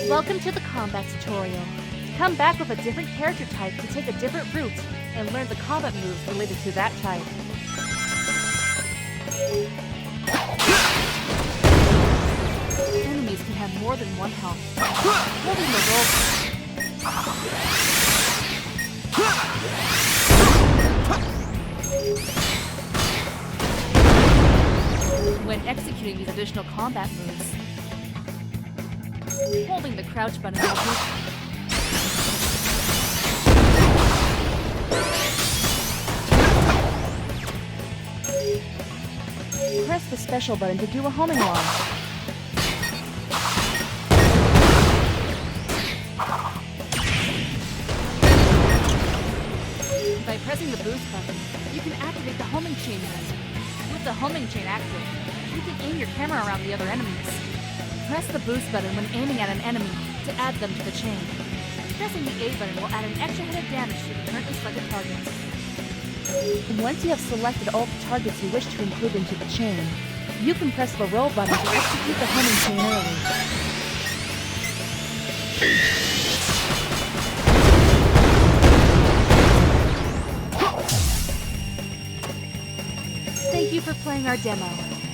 Welcome to the combat tutorial. Come back with a different character type to take a different route and learn the combat moves related to that type. Enemies can have more than one health. Holding the roll. When executing these additional combat moves, holding the crouch button will press the special button to do a homing launch. By pressing the boost button, you can activate the homing chain button. With the homing chain active, you can aim your camera around the other enemies. Press the boost button when aiming at an enemy to add them to the chain. Pressing the A button will add an extra hit of damage to the currently selected targets. Once you have selected all the targets you wish to include into the chain, you can press the roll button to execute the homing chain early. Thank you for playing our demo.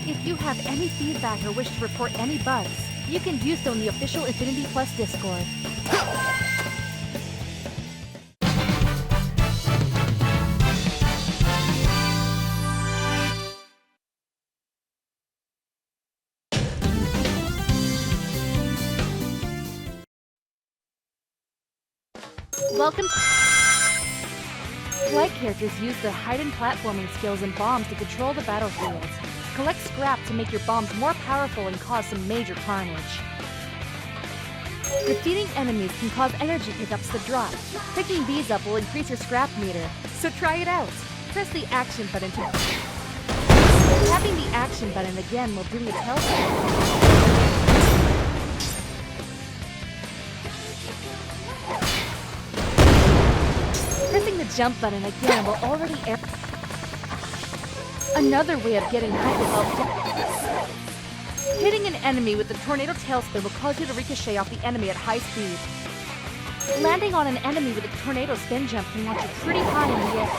If you have any feedback or wish to report any bugs, you can do so in the official Infinity Plus Discord. Welcome. Flight characters use their hide-and platforming skills and bombs to control the battlefield. Collect scrap to make your bombs more powerful and cause some major carnage. Defeating enemies can cause energy pickups to drop. Picking these up will increase your scrap meter, so try it out. Press the action button to... Tapping the action button again will bring the tail. Pressing the jump button again will already air... Another way of getting height without... Hitting an enemy with the tornado tailspin will cause you to ricochet off the enemy at high speed. Landing on an enemy with a tornado spin jump can launch you pretty high in the air.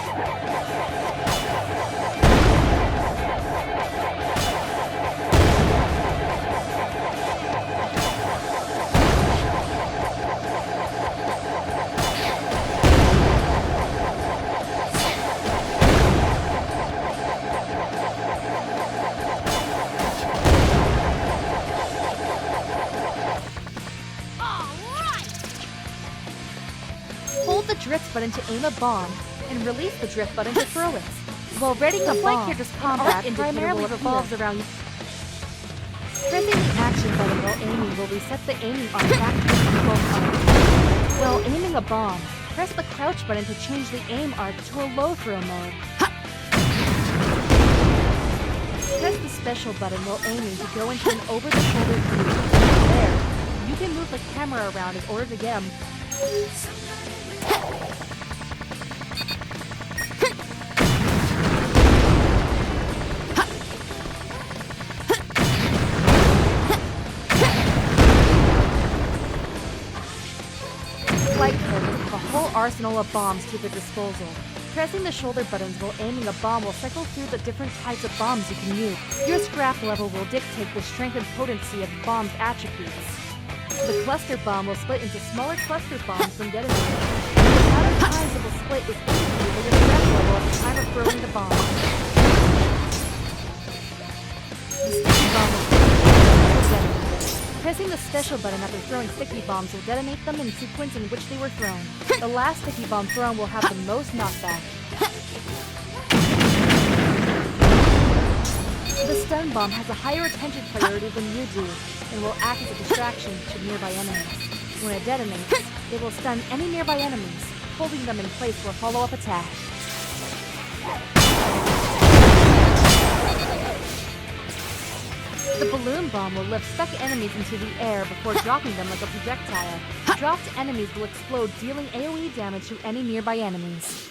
Hold the drift button to aim a bomb, and release the drift button to throw it. While readying a bomb, character's combat primarily revolves around you. Pressing the action button while aiming will reset the aiming arm back to the default arm. While aiming a bomb, press the crouch button to change the aim arc to a low throw mode. Press the special button while aiming to go into an over-the-shoulder view. There, you can move the camera around in order to get them. Flight characters have a whole arsenal of bombs to their disposal. Pressing the shoulder buttons while aiming a bomb will cycle through the different types of bombs you can use. Your scrap level will dictate the strength and potency of the bomb's attributes. The cluster bomb will split into smaller cluster bombs when detonated. The amount of times it will split is indicated by your stress level at the time of throwing the bomb. The sticky bomb will detonate. Pressing the special button after throwing sticky bombs will detonate them in the sequence in which they were thrown. The last sticky bomb thrown will have the most knockback. The stun bomb has a higher attention priority than you do, and will act as a distraction to nearby enemies. When it detonates, it will stun any nearby enemies, holding them in place for a follow-up attack. The balloon bomb will lift stuck enemies into the air before dropping them like a projectile. Dropped enemies will explode, dealing AoE damage to any nearby enemies.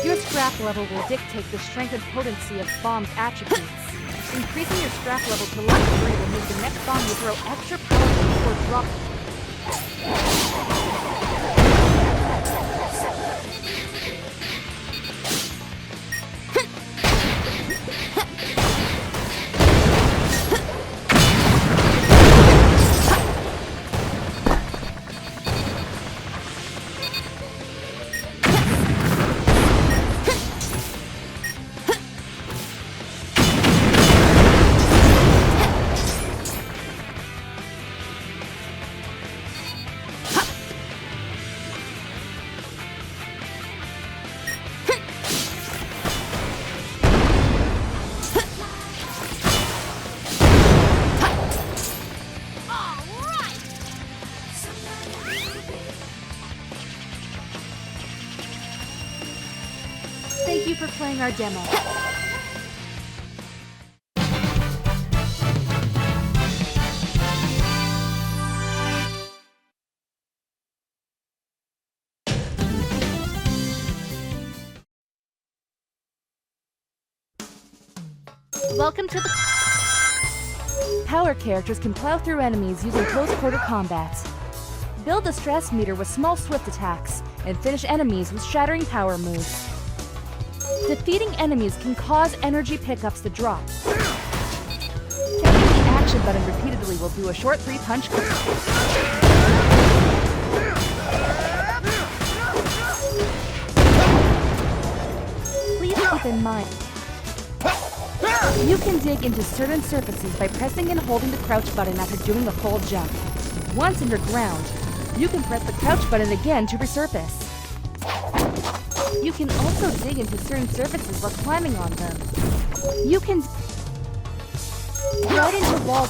Your strap level will dictate the strength and potency of bomb's attributes. Increasing your strap level to level 3 will make the next bomb you throw extra powerful before dropping. Thank you for playing our demo. Welcome to the... Power characters can plow through enemies using close-quarter combat. Build a stress meter with small swift attacks, and finish enemies with shattering power moves. Defeating enemies can cause energy pickups to drop. Tapping the action button repeatedly will do a short 3-punch combo. Please keep in mind, you can dig into certain surfaces by pressing and holding the crouch button after doing a full jump. Once underground, you can press the crouch button again to resurface. You can also dig into certain surfaces while climbing on them. You can right into walls.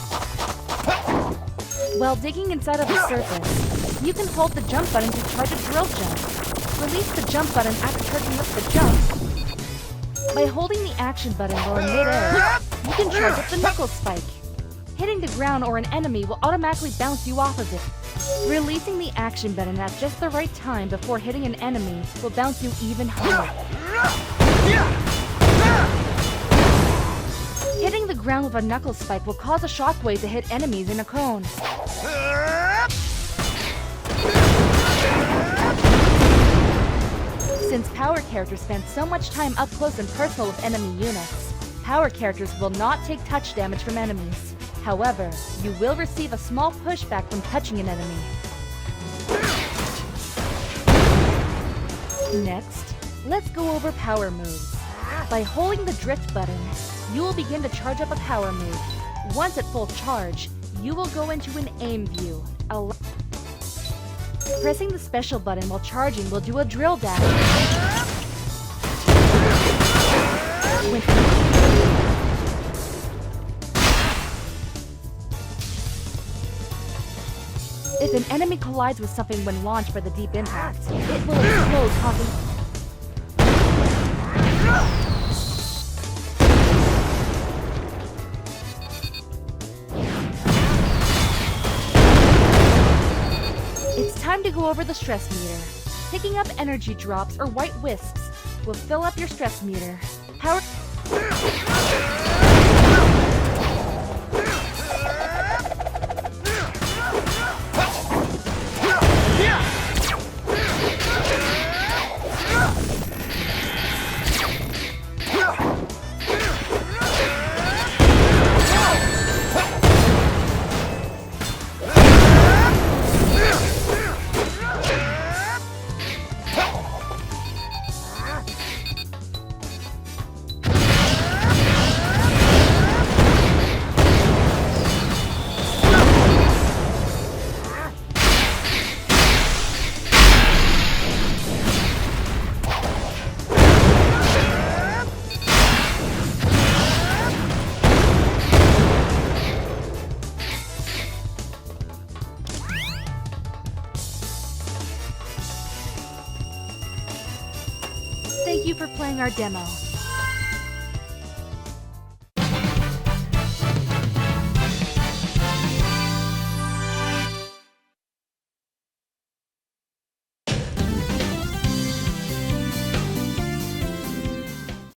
While digging inside of a surface, you can hold the jump button to charge a drill jump. Release the jump button after charging up the jump. By holding the action button while in mid-air, you can charge up the knuckle spike. Hitting the ground or an enemy will automatically bounce you off of it. Releasing the action button at just the right time before hitting an enemy will bounce you even higher. Hitting the ground with a knuckle spike will cause a shockwave to hit enemies in a cone. Since power characters spend so much time up close and personal with enemy units, power characters will not take touch damage from enemies. However, you will receive a small pushback from touching an enemy. Next, let's go over power moves. By holding the drift button, you will begin to charge up a power move. Once at full charge, you will go into an aim view. Pressing the special button while charging will do a drill dash. If an enemy collides with something when launched by the deep impact, it will explode, causing... It's time to go over the stress meter. Picking up energy drops or white wisps will fill up your stress meter. Power... Thank you for playing our demo.